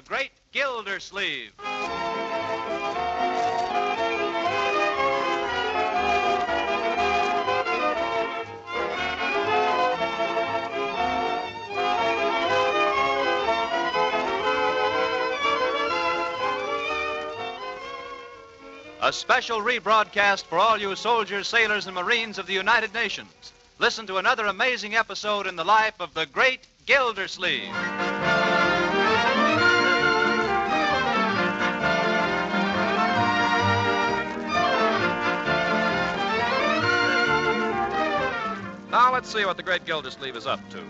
the great Gildersleeve. A special rebroadcast for all you soldiers, sailors, and Marines of the United Nations. Listen to another amazing episode in the life of the great Gildersleeve. Now let's see what the great Gildersleeve is up to.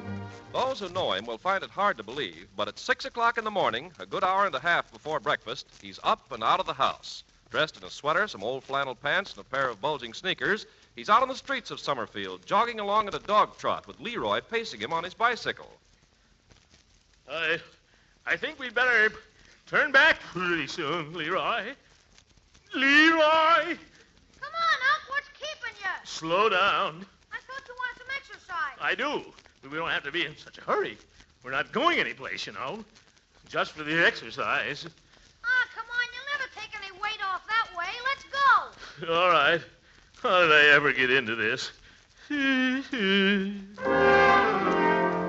Those who know him will find it hard to believe, but at 6 o'clock in the morning, a good hour and a half before breakfast, he's up and out of the house. Dressed in a sweater, some old flannel pants, and a pair of bulging sneakers, he's out on the streets of Summerfield, jogging along at a dog trot with Leroy pacing him on his bicycle. I think we'd better turn back pretty soon, Leroy. Leroy! Come on, Unc. What's keeping you? Slow down. I thought you wanted some exercise. I do. But we don't have to be in such a hurry. We're not going anyplace, you know. Just for the exercise. Ah, come on. You'll never take any weight off that way. Let's go. All right. How did I ever get into this?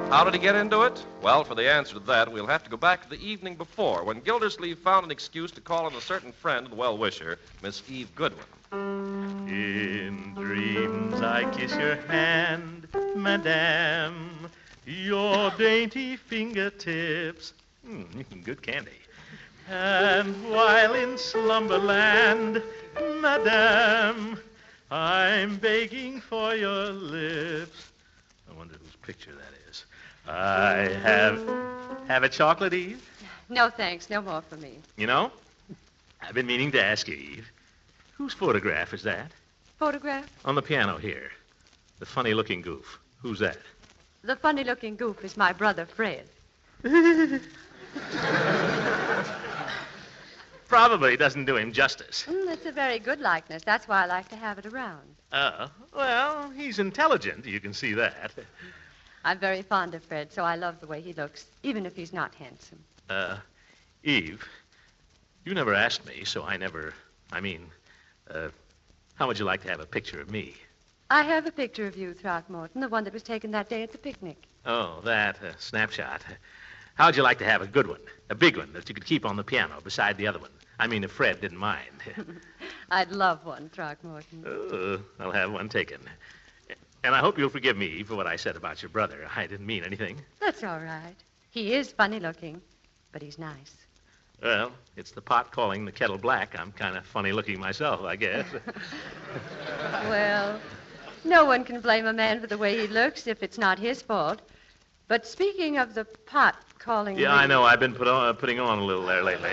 How did he get into it? Well, for the answer to that, we'll have to go back to the evening before, when Gildersleeve found an excuse to call on a certain friend and well-wisher, Miss Eve Goodwin. In dreams I kiss your hand, madame, your dainty fingertips. Good candy. And while in slumberland, madame, I'm begging for your lips. I wonder whose picture that is. I have a chocolate, Eve? No, thanks. No more for me. You know, I've been meaning to ask you, Eve, whose photograph is that? Photograph? On the piano here. The funny-looking goof. Who's that? The funny-looking goof is my brother, Fred. Probably doesn't do him justice. It's a very good likeness. That's why I like to have it around. Well, he's intelligent. You can see that. I'm very fond of Fred, so I love the way he looks, even if he's not handsome. Eve, you never asked me, so how would you like to have a picture of me? I have a picture of you, Throckmorton, the one that was taken that day at the picnic. Oh, that snapshot. How'd you like to have a good one? A big one that you could keep on the piano beside the other one? I mean, if Fred didn't mind. I'd love one, Throckmorton. Oh, I'll have one taken. And I hope you'll forgive me for what I said about your brother. I didn't mean anything. That's all right. He is funny-looking, but he's nice. Well, it's the pot calling the kettle black. I'm kind of funny-looking myself, I guess. Well, no one can blame a man for the way he looks if it's not his fault. But speaking of the pot calling... Yeah, I know. I've been putting on a little there lately.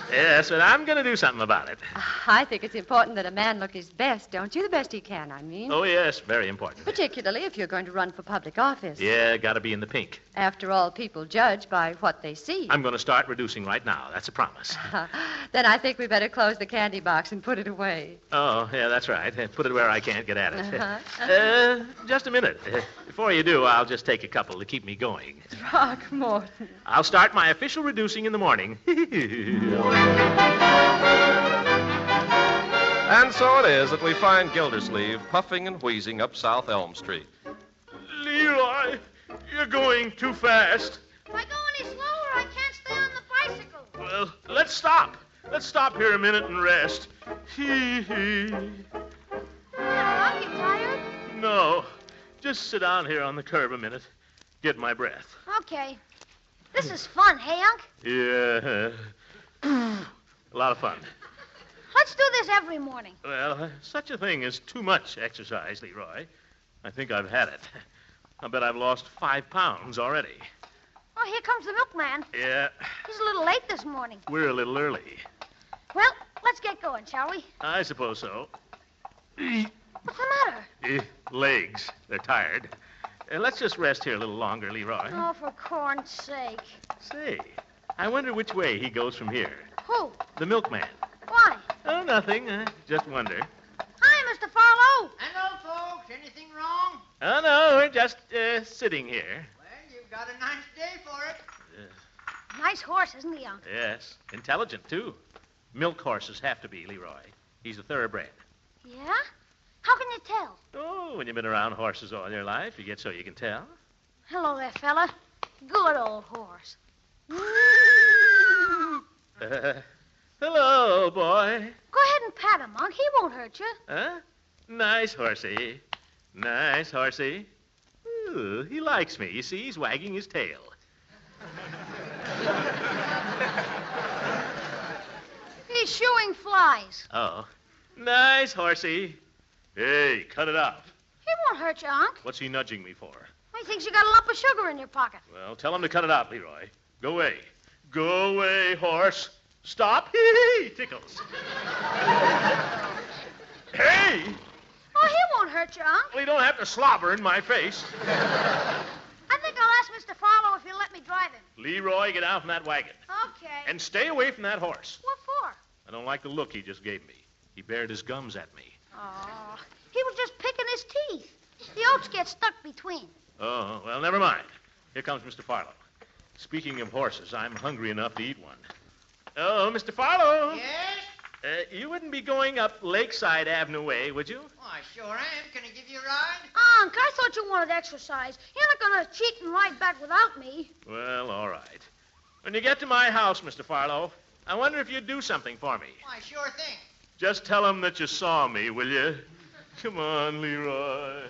Yes, but I'm going to do something about it. I think it's important that a man look his best, don't you? The best he can, I mean. Oh, yes, very important. Particularly if you're going to run for public office. Yeah, got to be in the pink. After all, people judge by what they see. I'm going to start reducing right now. That's a promise. Then I think we better close the candy box and put it away. Oh, yeah, that's right. Put it where I can't get at it. Just a minute. Before you do, I'll just take a couple to keep me going. Throckmorton. I'll start my official reducing in the morning. And so it is that we find Gildersleeve puffing and wheezing up South Elm Street. Leroy, you're going too fast. If I go any slower, I can't stay on the bicycle. Well, let's stop. Let's stop here a minute and rest. Unc, you tired? No, just sit down here on the curb a minute. Get my breath. Okay. This is fun, hey, Unc? Yeah. A lot of fun. Let's do this every morning. Well, such a thing as too much exercise, Leroy. I think I've had it. I bet I've lost 5 pounds already. Oh, here comes the milkman. Yeah, He's a little late this morning. we're a little early. Well, let's get going, shall we? I suppose so. What's the matter? Legs. They're tired. Let's just rest here a little longer, Leroy. Oh, for corn's sake. Say, I wonder which way he goes from here. Who? The milkman. Why? Oh, nothing. Just wonder. Hi, Mr. Farlow. Hello, folks. Anything wrong? Oh, no, we're just sitting here. Well, you've got a nice day for it. Nice horse, isn't he, Unc? Yes. Intelligent, too. Milk horses have to be, Leroy. He's a thoroughbred. Yeah? How can you tell? Oh, when you've been around horses all your life, you get so you can tell. Hello there, fella. Good old horse. Hello, boy. Go ahead and pat him, Unc. He won't hurt you. Huh? Nice horsey. Nice horsey. Ooh, he likes me. You see, he's wagging his tail. He's shooing flies. Oh. Nice horsey. Hey, cut it out. He won't hurt you, Unc. What's he nudging me for? He thinks you got a lump of sugar in your pocket. Well, tell him to cut it out, Leroy. Go away. Go away, horse. Stop. Hee, tickles. Hey! Oh, he won't hurt you, Unc. Well, you don't have to slobber in my face. I think I'll ask Mr. Farlow if he'll let me drive him. Leroy, get out from that wagon. Okay. And stay away from that horse. What for? I don't like the look he just gave me. He bared his gums at me. Oh, he was just picking his teeth. The oats get stuck between. Oh, well, never mind. Here comes Mr. Farlow. Speaking of horses, I'm hungry enough to eat one. Oh, Mr. Farlow. Yes? You wouldn't be going up Lakeside Avenue way, would you? Oh, I sure am. Can I give you a ride? Unc, I thought you wanted exercise. You're not going to cheat and ride back without me. Well, all right. When you get to my house, Mr. Farlow, I wonder if you'd do something for me. Why, sure thing. Just tell him that you saw me, will you? Come on, Leroy.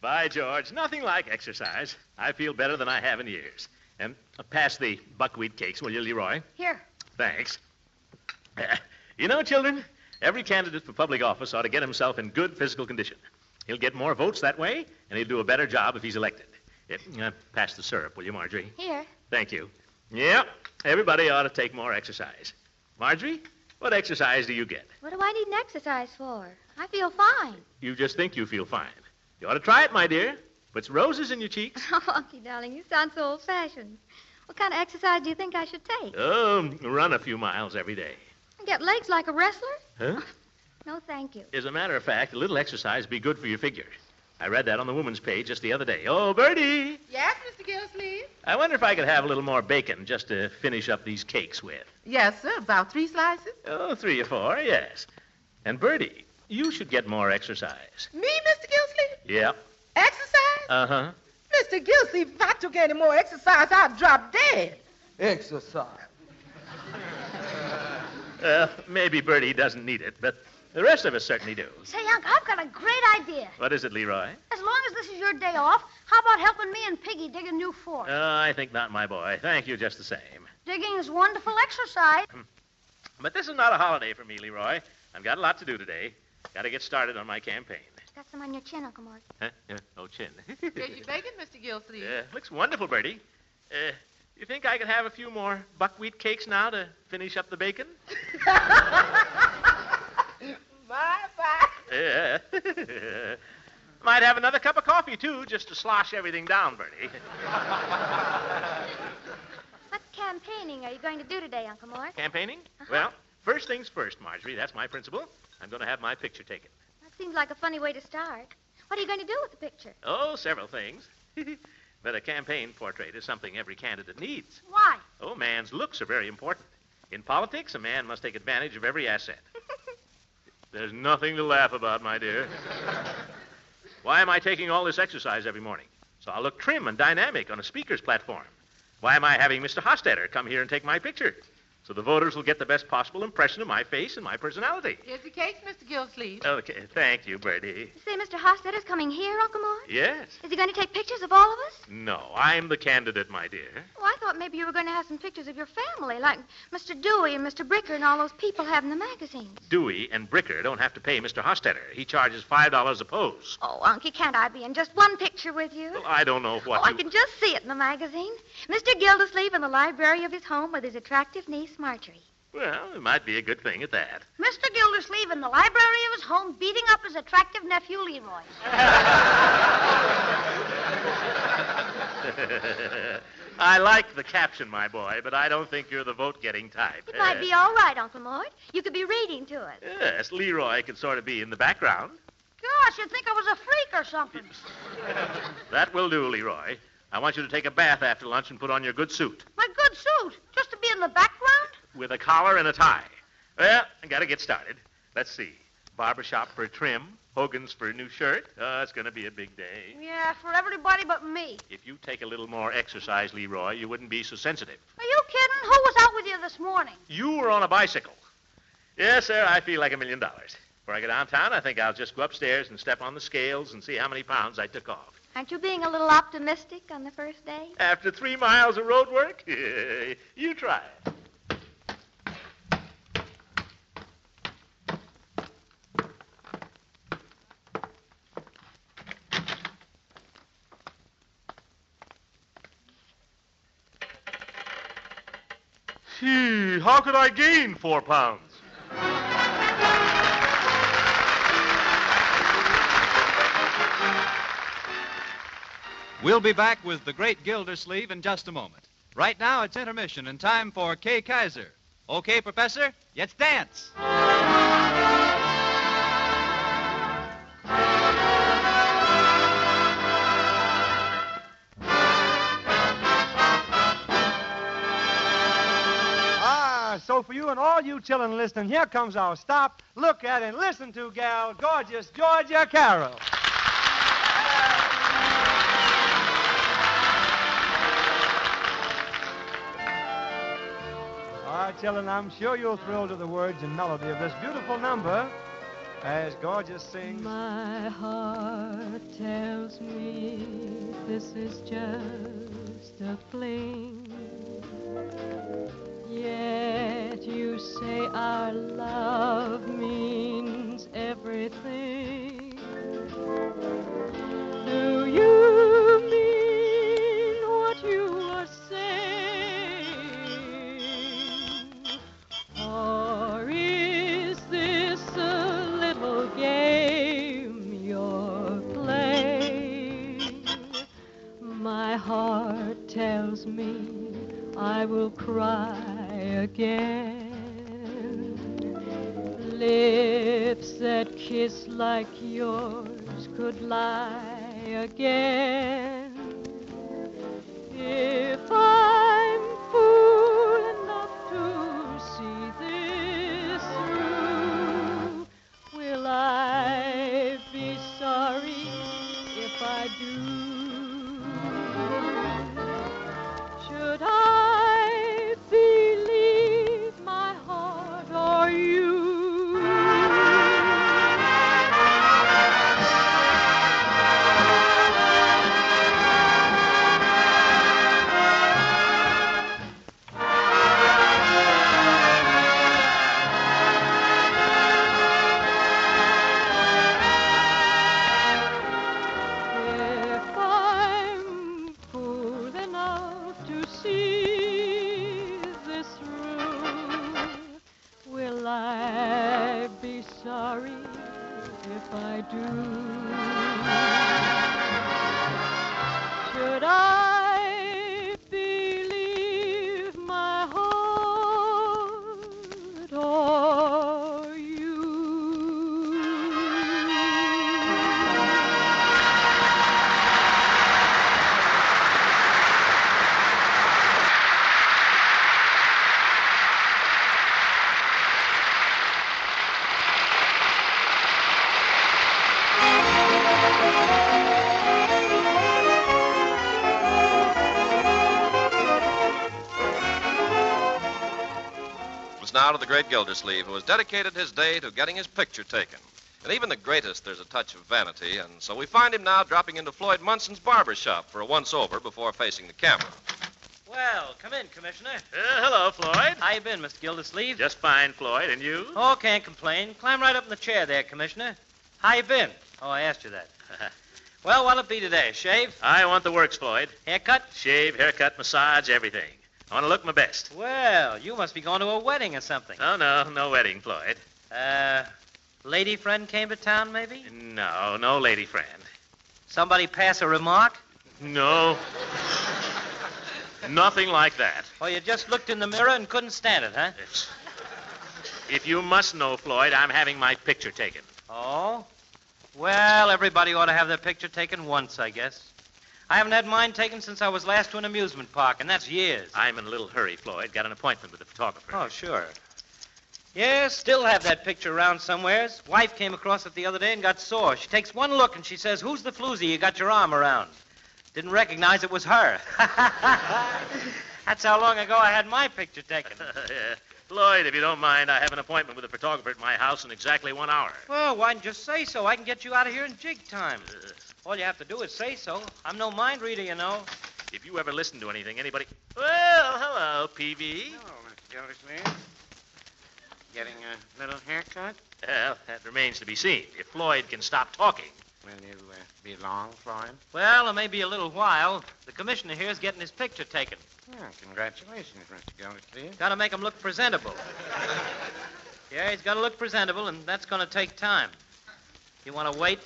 By George, nothing like exercise. I feel better than I have in years. And pass the buckwheat cakes, will you, Leroy? Here. Thanks. You know, children, every candidate for public office ought to get himself in good physical condition. He'll get more votes that way, and he'll do a better job if he's elected. Pass the syrup, will you, Marjorie? Here. Thank you. Yep, everybody ought to take more exercise. Marjorie, what exercise do you get? What do I need an exercise for? I feel fine. You just think you feel fine. You ought to try it, my dear. Puts roses in your cheeks. Oh, Unky, darling, you sound so old-fashioned. What kind of exercise do you think I should take? Oh, run a few miles every day. Get legs like a wrestler? Huh? No, thank you. As a matter of fact, a little exercise would be good for your figure. I read that on the woman's page just the other day. Oh, Bertie! Yes, Mr. Gildersleeve? I wonder if I could have a little more bacon just to finish up these cakes with. Yes, sir. About 3 slices. Oh, 3 or 4, yes. And Bertie, you should get more exercise. Me, Mr. Gildersleeve? Yep. Exercise? Uh-huh. Mr. Gildersleeve, if I took any more exercise, I'd drop dead. Exercise. Maybe Bertie doesn't need it, but the rest of us certainly do. Say, Unc, I've got a great idea. What is it, Leroy? As long as this is your day off, how about helping me and Piggy dig a new fort? I think not, my boy. Thank you just the same. Digging is wonderful exercise. But this is not a holiday for me, Leroy. I've got a lot to do today. Got to get started on my campaign. Got some on your chin, Uncle Mort. Huh? Oh, chin. Here's your bacon, Mr. Gildersleeve. Looks wonderful, Bertie. You think I could have a few more buckwheat cakes now to finish up the bacon? Bye-bye. Yeah. Might have another cup of coffee, too, just to slosh everything down, Bertie. What campaigning are you going to do today, Uncle Mort? Campaigning? Well, first things first, Marjorie. That's my principle. I'm going to have my picture taken. That seems like a funny way to start. What are you going to do with the picture? Oh, several things. But a campaign portrait is something every candidate needs. Why? Oh, man's looks are very important. In politics, a man must take advantage of every asset. There's nothing to laugh about, my dear. Why am I taking all this exercise every morning? So I'll look trim and dynamic on a speaker's platform. Why am I having Mr. Hostetter come here and take my picture? So the voters will get the best possible impression of my face and my personality. Here's your cakes, Mr. Gildersleeve. Okay, thank you, Bertie. You say Mr. Hostetter's coming here, Uncle Mort? Yes. Is he going to take pictures of all of us? No, I'm the candidate, my dear. Oh, I thought maybe you were going to have some pictures of your family, like Mr. Dewey and Mr. Bricker and all those people have in the magazines. Dewey and Bricker don't have to pay Mr. Hostetter. He charges $5 a pose. Oh, Unky, can't I be in just one picture with you? Well, I don't know what I can just see it in the magazine. Mr. Gildersleeve in the library of his home with his attractive niece, Marjorie. Well, it might be a good thing at that. Mr. Gildersleeve in the library of his home beating up his attractive nephew, Leroy. I like the caption, my boy, but I don't think you're the vote-getting type. It might be all right, Uncle Mort. You could be reading to us. Yes, Leroy could sort of be in the background. Gosh, you'd think I was a freak or something. That will do, Leroy. I want you to take a bath after lunch and put on your good suit. My good suit, just to be in the background? With a collar and a tie. Well, I gotta get started. Let's see. Barbershop for a trim. Hogan's for a new shirt. Oh, it's gonna be a big day. Yeah, for everybody but me. If you take a little more exercise, Leroy, you wouldn't be so sensitive. Are you kidding? Who was out with you this morning? You were on a bicycle. Yes, sir, I feel like $1 million. Before I go downtown, I think I'll just go upstairs and step on the scales and see how many pounds I took off. Aren't you being a little optimistic on the first day? After 3 miles of road work? You try it. Gee, how could I gain 4 pounds? We'll be back with the great Gildersleeve in just a moment. Right now, it's intermission and time for Kay Kaiser. Okay, Professor, let's dance. So for you and all you children listening, here comes our stop, look at, and listen to, gal, gorgeous Georgia Carroll. All right, children, I'm sure you'll thrill to the words and melody of this beautiful number as Gorgeous sings. My heart tells me this is just a fling. Yet you say our love means everything. Do you mean what you are saying? Or is this a little game you're playing? My heart tells me I will cry again. Lips that kiss like yours could lie again. If I'm fool enough to see this through, will I be sorry if I do? Should I believe my heart or you? If I'm fool enough to see this through, will I be sorry if I do? Should I believe my heart or you? It's now to the great Gildersleeve, who has dedicated his day to getting his picture taken. And even the greatest, there's a touch of vanity, and so we find him now dropping into Floyd Munson's barber shop for a once-over before facing the camera. Well, come in, Commissioner. Hello, Floyd. How you been, Mr. Gildersleeve? Just fine, Floyd. And you? Oh, can't complain. Climb right up in the chair there, Commissioner. How you been? Oh, I asked you that. Well, what'll it be today? Shave? I want the works, Floyd. Haircut? Shave, haircut, massage, everything. I want to look my best. Well, you must be going to a wedding or something. Oh, no wedding, Floyd. Lady friend came to town, maybe? No lady friend. Somebody pass a remark? No. Nothing like that. Oh, you just looked in the mirror and couldn't stand it, huh? If you must know, Floyd, I'm having my picture taken. Oh? Well, everybody ought to have their picture taken once, I guess. I haven't had mine taken since I was last to an amusement park, and that's years. I'm in a little hurry, Floyd. Got an appointment with the photographer. Oh, sure. Yes, still have that picture around somewheres. Wife came across it the other day and got sore. She takes one look and she says, "Who's the floozy you got your arm around?" Didn't recognize it was her. That's how long ago I had my picture taken. Yeah. Floyd, if you don't mind, I have an appointment with a photographer at my house in exactly 1 hour. Well, why didn't you say so? I can get you out of here in jig time. All you have to do is say so. I'm no mind reader, you know. If you ever listen to anything, anybody... Well, hello, P.V. Hello, Mr. Gildersleeve. Getting a little haircut? Well, that remains to be seen. If Floyd can stop talking. Will you be long, Floyd? Well, it may be a little while. The commissioner here is getting his picture taken. Well, congratulations, Mr. Gildersleeve. Got to make him look presentable. Yeah, he's got to look presentable, and that's going to take time. You want to wait?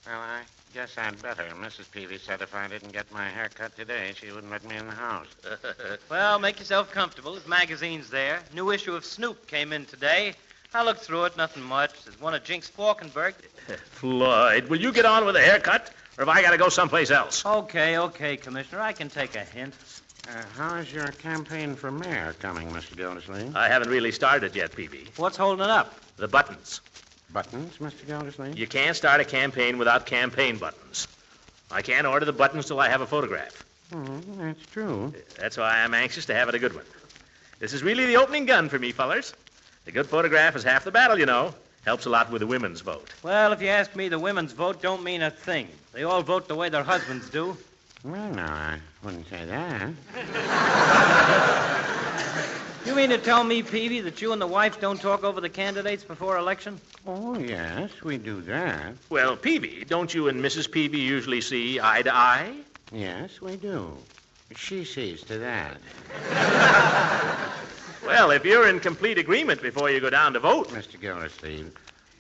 Well, I guess I'd better. Mrs. Peavy said if I didn't get my hair cut today, she wouldn't let me in the house. Well, make yourself comfortable. His magazine's there. New issue of Snoop came in today. I looked through it, nothing much. There's one of Jinx Falkenberg. Floyd, will you get on with a haircut, or have I got to go someplace else? Okay, Commissioner. I can take a hint. How is your campaign for mayor coming, Mr. Gildersleeve? I haven't really started yet, Peavy. What's holding it up? The buttons. Buttons, Mr. Gildersleeve? You can't start a campaign without campaign buttons. I can't order the buttons till I have a photograph. That's true. That's why I'm anxious to have it a good one. This is really the opening gun for me, fellers. A good photograph is half the battle, you know. Helps a lot with the women's vote. Well, if you ask me, the women's vote don't mean a thing. They all vote the way their husbands do. Well, no, I wouldn't say that. You mean to tell me, Peavy, that you and the wife don't talk over the candidates before election? Oh, yes, we do that. Well, Peavy, don't you and Mrs. Peavy usually see eye to eye? Yes, we do. She sees to that. Well, if you're in complete agreement before you go down to vote... Mr. Gildersleeve,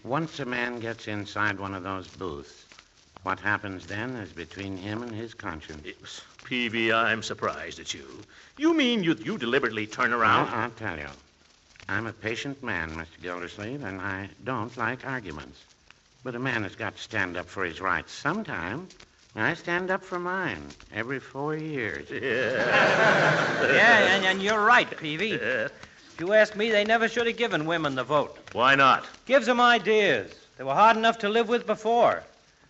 once a man gets inside one of those booths, what happens then is between him and his conscience. Peavy, I'm surprised at you. You mean you deliberately turn around? Well, I'll tell you. I'm a patient man, Mr. Gildersleeve, and I don't like arguments. But a man has got to stand up for his rights sometime. I stand up for mine every 4 years. Yeah, and you're right, Peavy. If you ask me, they never should have given women the vote. Why not? Gives them ideas. They were hard enough to live with before.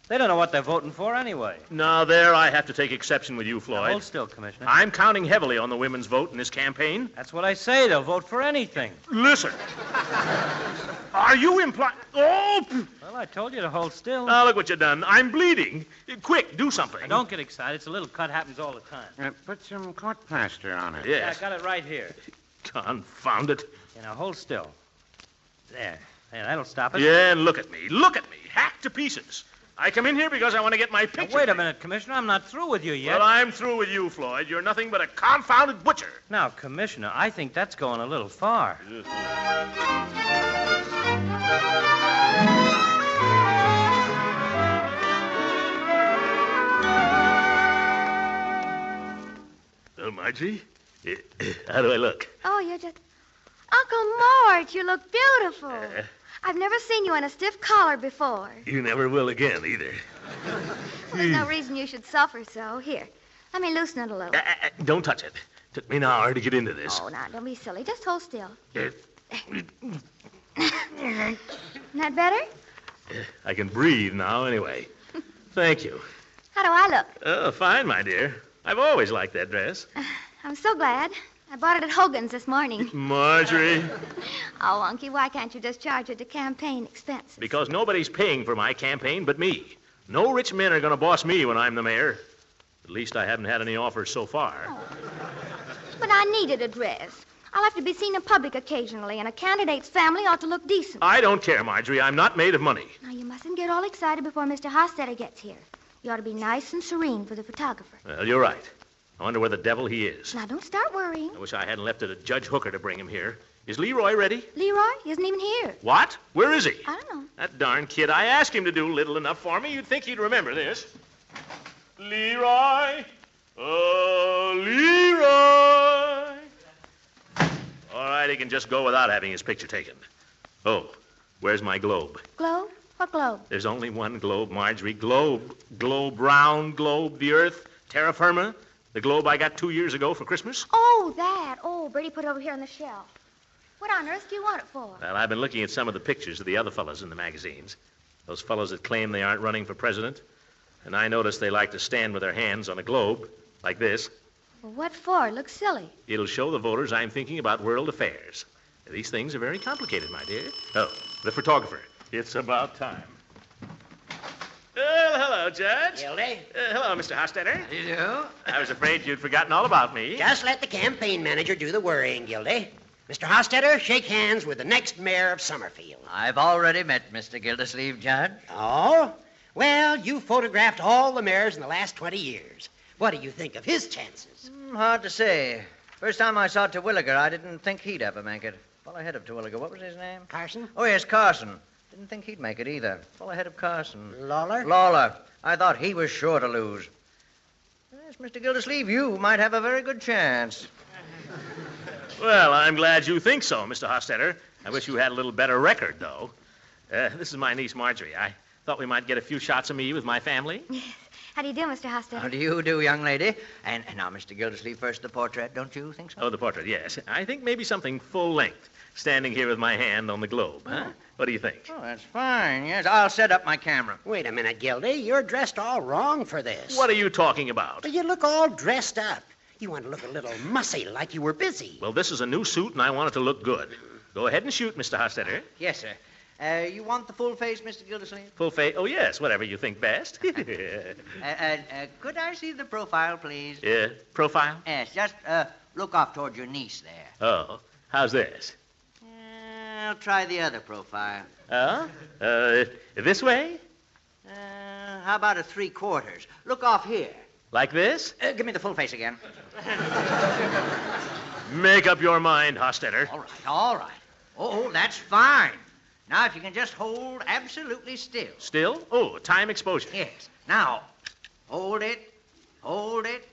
They don't know what they're voting for anyway. Now, there I have to take exception with you, Floyd. Now, hold still, Commissioner. I'm counting heavily on the women's vote in this campaign. That's what I say. They'll vote for anything. Listen. Are you implying... Oh! Well, I told you to hold still. Now, look what you've done. I'm bleeding. Quick, do something. Now, don't get excited. It's a little cut. Happens all the time. Put some court plaster on it. Yes. Yeah, I got it right here. Confound it. Now, hold still. There. That'll stop it. Yeah, and look at me. Look at me. Hacked to pieces. I come in here because I want to get my picture. Now, wait a minute, Commissioner. I'm not through with you yet. Well, I'm through with you, Floyd. You're nothing but a confounded butcher. Now, Commissioner, I think that's going a little far. Well, Marjorie, how do I look? Oh, you're just... Uncle Mort, you look beautiful. I've never seen you in a stiff collar before. You never will again, either. Well, there's no reason you should suffer so. Here, let me loosen it a little. Don't touch it. Took me an hour to get into this. Oh, now, don't be silly. Just hold still. Isn't that better? I can breathe now, anyway. Thank you. How do I look? Oh, fine, my dear. I've always liked that dress. I'm so glad. I bought it at Hogan's this morning. Marjorie. Oh, Unky, why can't you just charge it to campaign expenses? Because nobody's paying for my campaign but me. No rich men are going to boss me when I'm the mayor. At least I haven't had any offers so far. Oh. But I needed a dress. I'll have to be seen in public occasionally, and a candidate's family ought to look decent. I don't care, Marjorie. I'm not made of money. Now, you mustn't get all excited before Mr. Hostetter gets here. You ought to be nice and serene for the photographer. Well, you're right. I wonder where the devil he is. Now, don't start worrying. I wish I hadn't left it at Judge Hooker to bring him here. Is Leroy ready? Leroy? He isn't even here. What? Where is he? I don't know. That darn kid. I asked him to do little enough for me. You'd think he'd remember this. Leroy? Oh, Leroy! All right, he can just go without having his picture taken. Oh, where's my globe? Globe? What globe? There's only one globe, Marjorie. Globe. Globe, round globe, the earth, terra firma. The globe I got 2 years ago for Christmas. Oh, that. Oh, Bertie put it over here on the shelf. What on earth do you want it for? Well, I've been looking at some of the pictures of the other fellows in the magazines. Those fellows that claim they aren't running for president. And I notice they like to stand with their hands on a globe, like this. Well, what for? It looks silly. It'll show the voters I'm thinking about world affairs. These things are very complicated, my dear. Oh, the photographer. It's about time. Well, hello, Judge. Gildy? Hello, Mr. Hostetter. You do? I was afraid you'd forgotten all about me. Just let the campaign manager do the worrying, Gildy. Mr. Hostetter, shake hands with the next mayor of Summerfield. I've already met Mr. Gildersleeve, Judge. Oh? Well, you photographed all the mayors in the last 20 years. What do you think of his chances? Hard to say. First time I saw Terwilliger, I didn't think he'd ever make it. Well ahead of Terwilliger. What was his name? Carson? Oh, yes, Carson. Didn't think he'd make it either. Well ahead of Carson. Lawler? Lawler. I thought he was sure to lose. Yes, Mr. Gildersleeve, you might have a very good chance. Well, I'm glad you think so, Mr. Hostetter. I wish you had a little better record, though. This is my niece, Marjorie. I thought we might get a few shots of me with my family. Yes. How do you do, Mr. Hostetter? How do you do, young lady? And now, Mr. Gildersleeve, first the portrait, don't you think so? Oh, the portrait, yes. I think maybe something full length, standing here with my hand on the globe, huh? What do you think? Oh, that's fine. Yes, I'll set up my camera. Wait a minute, Gildy. You're dressed all wrong for this. What are you talking about? Well, you look all dressed up. You want to look a little mussy, like you were busy. Well, this is a new suit, and I want it to look good. Go ahead and shoot, Mr. Hostetter. Yes, sir. You want the full face, Mr. Gildersleeve? Full face? Oh, yes, whatever you think best. Could I see the profile, please? Yeah, profile? Yes, just look off toward your niece there. Oh, how's this? I'll try the other profile. Oh? This way? How about a 3/4? Look off here. Like this? Give me the full face again. Make up your mind, Hostetter. All right. Oh, that's fine. Now, if you can just hold absolutely still. Still? Oh, time exposure. Yes. Now, hold it, hold it,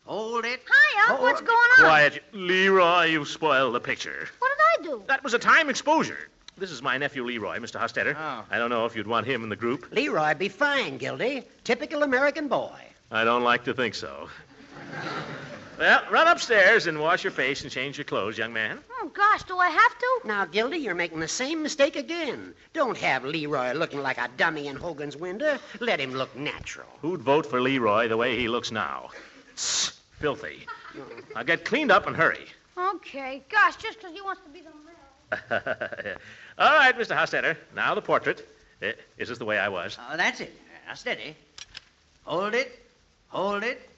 hold it. Hi, Unc. What's going on? Quiet. Leroy, you've spoiled the picture. What did I do? That was a time exposure. This is my nephew, Leroy, Mr. Hostetter. Oh. I don't know if you'd want him in the group. Leroy'd be fine, Gildy. Typical American boy. I don't like to think so. Well, run upstairs and wash your face and change your clothes, young man. Oh, gosh, do I have to? Now, Gildy, you're making the same mistake again. Don't have Leroy looking like a dummy in Hogan's window. Let him look natural. Who'd vote for Leroy the way he looks now? Filthy. Now get cleaned up and hurry. Okay. Gosh, just 'cause he wants to be the mayor. All right, Mr. Hostetter. Now the portrait. Is this the way I was? Oh, that's it. Now, steady. Hold it, hold it,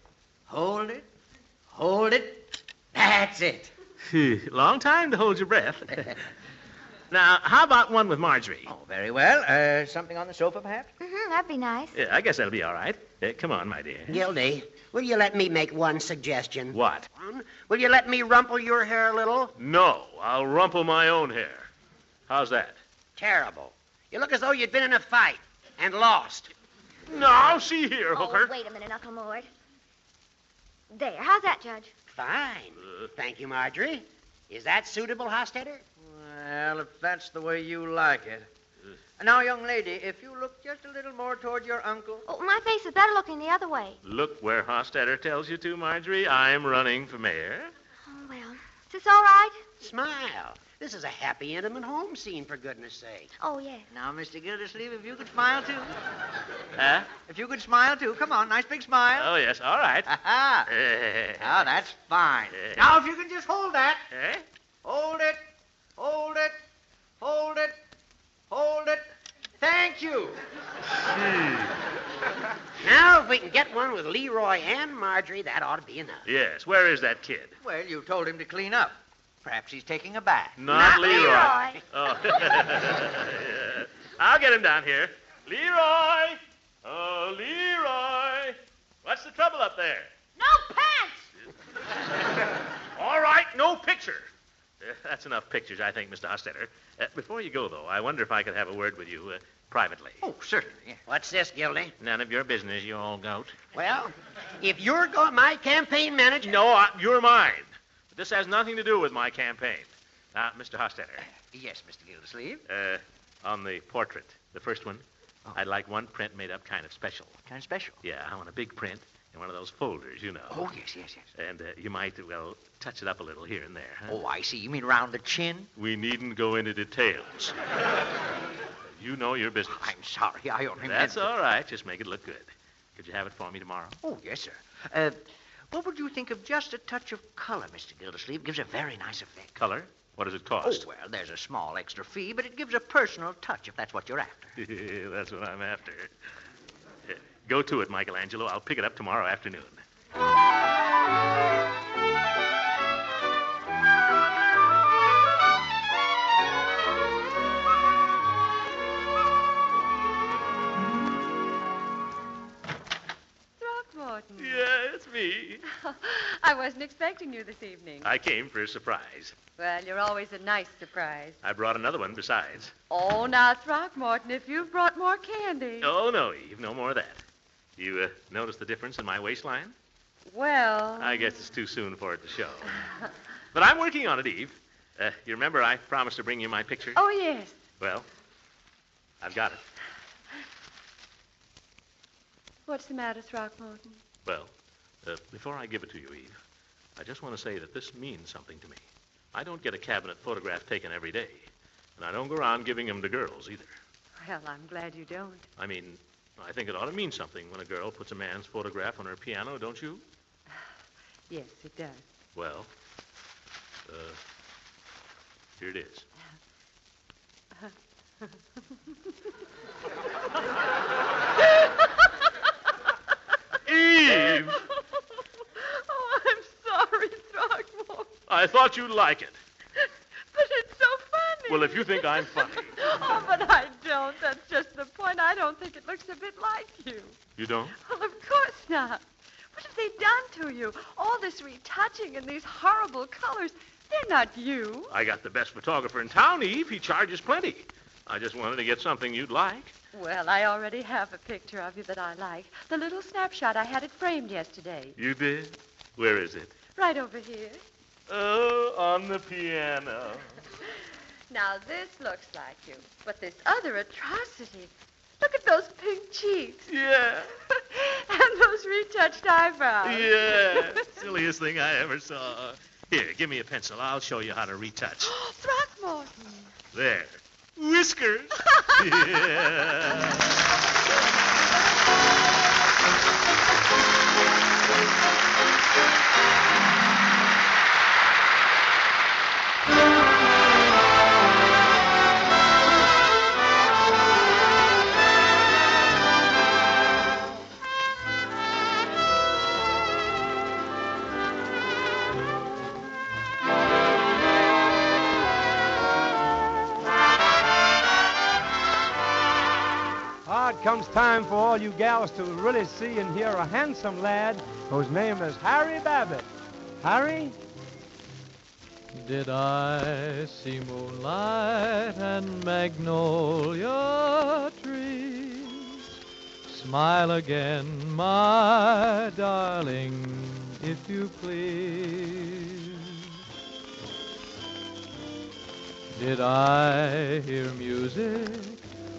hold it, hold it. That's it. Long time to hold your breath. Now, how about one with Marjorie? Oh, very well. Something on the sofa, perhaps? Mm-hmm, that'd be nice. Yeah, I guess that'll be all right. Come on, my dear. Gildy, will you let me make one suggestion? What? Will you let me rumple your hair a little? No, I'll rumple my own hair. How's that? Terrible. You look as though you'd been in a fight and lost. Now, see here, Hooker. Oh, wait a minute, Uncle Mort. There. How's that, Judge? Fine. Thank you, Marjorie. Is that suitable, Hostetter? Well, if that's the way you like it. Now, young lady, if you look just a little more toward your uncle. Oh, my face is better looking the other way. Look where Hostetter tells you to, Marjorie. I'm running for mayor. Oh, well. Is this all right? Smile. This is a happy, intimate home scene, for goodness sake. Oh, yeah. Now, Mr. Gildersleeve, if you could smile, too. Huh? If you could smile, too. Come on, nice big smile. Oh, yes, all right. Ha-ha. Now, that's fine. Now, if you can just hold that. Hold it, hold it, hold it, hold it. Thank you. Now, if we can get one with Leroy and Marjorie, that ought to be enough. Yes, where is that kid? Well, you told him to clean up. Perhaps he's taking a bath. Not Leroy. Oh. Yeah. I'll get him down here. Leroy! Oh, Leroy! What's the trouble up there? No pants! All right, no picture. That's enough pictures, I think, Mr. Hostetter. Before you go, though, I wonder if I could have a word with you privately. Oh, certainly. Yeah. What's this, Gildy? None of your business, you old goat. Well, if you're my campaign manager... No, you're mine. But this has nothing to do with my campaign. Now, Mr. Hostetter. Yes, Mr. Gildersleeve. On the portrait, the first one, I'd like one print made up kind of special. Kind of special? Yeah, I want a big print in one of those folders, you know. Oh, yes. And you might, well, touch it up a little here and there, huh? Oh, I see. You mean around the chin? We needn't go into details. You know your business. I'm sorry. I only That's meant... all right. Just make it look good. Could you have it for me tomorrow? Oh, yes, sir. What would you think of just a touch of color, Mr. Gildersleeve? Gives a very nice effect. Color? What does it cost? Oh, well, there's a small extra fee, but it gives a personal touch if that's what you're after. That's what I'm after. Go to it, Michelangelo. I'll pick it up tomorrow afternoon. Throckmorton. Yeah, it's me. I wasn't expecting you this evening. I came for a surprise. Well, you're always a nice surprise. I brought another one besides. Oh, now, Throckmorton, if you've brought more candy. Oh, no, Eve. No more of that. You notice the difference in my waistline? Well... I guess it's too soon for it to show. But I'm working on it, Eve. You remember I promised to bring you my picture? Oh, yes. Well, I've got it. What's the matter, Throckmorton? Well, before I give it to you, Eve, I just want to say that this means something to me. I don't get a cabinet photograph taken every day, and I don't go around giving them to girls either. Well, I'm glad you don't. I mean, I think it ought to mean something when a girl puts a man's photograph on her piano, don't you? Yes, it does. Well, here it is. Eve! Oh, I'm sorry, Throckmorton. I thought you'd like it. But it's so funny. Well, if you think I'm funny. Oh, but I don't. That's just the point. I don't think it looks a bit like you. You don't? Well, of course not. What have they done to you? All this retouching and these horrible colors. They're not you. I got the best photographer in town, Eve. He charges plenty. I just wanted to get something you'd like. Well, I already have a picture of you that I like. The little snapshot. I had it framed yesterday. You did? Where is it? Right over here. Oh, on the piano. Now, this looks like you. But this other atrocity. Look at those pink cheeks. Yeah. And those retouched eyebrows. Yeah. Silliest thing I ever saw. Here, give me a pencil. I'll show you how to retouch. Oh, Throckmorton. There. Whiskers. Yeah. It comes time for all you gals to really see and hear a handsome lad whose name is Harry Babbitt. Harry? Did I see moonlight and magnolia trees? Smile again, my darling, if you please. Did I hear music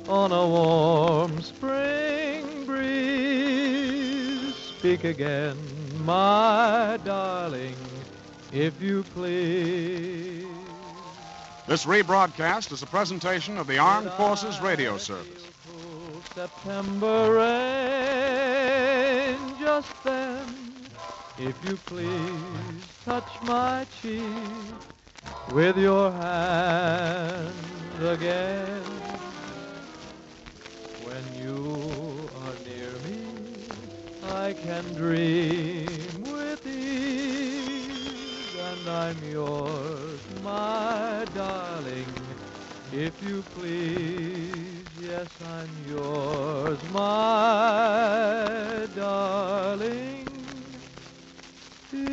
on a warm spring breeze? Speak again, my darling, if you please. This rebroadcast is a presentation of the Armed Forces Radio Service. September rain just then, if you please, touch my cheek with your hand again. When you are near me, I can dream with ease, and I'm yours, my darling, if you please. Yes, I'm yours, my darling, if